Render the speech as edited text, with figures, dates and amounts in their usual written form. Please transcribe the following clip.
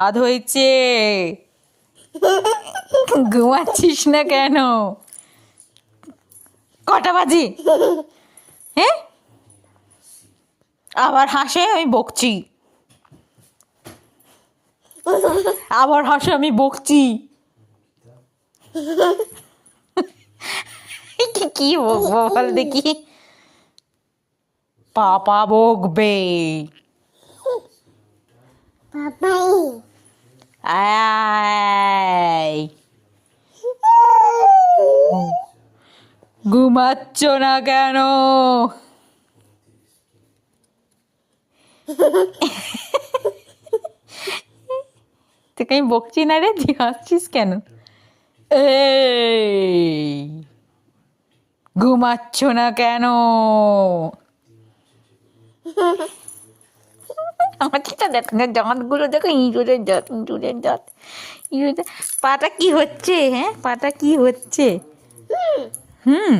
রাত হয়েছে, ঘুমাচ্ছিস না কেন? কটা বাজে? হ্যাঁ, আবার হাসে, আমি বকছি। আবার হাসে, আমি বকছি। কি বকবো বল দেখি? পাপা বকবে। আয়, ঘুমাচ্ছ না কেন? তোকে আমি বকছি না রে, তুই হাসছিস কেন? এই, ঘুমাচ্ছ না কেন? আমার চিটা দেখ না, দাঁতগুলো দেখো, ইঁদুরের দাঁত, ইঁদুরের দাঁত, ইঁদুরের দাঁত। পাটা কি হচ্ছে? হ্যাঁ, পাটা কি হচ্ছে? হুম,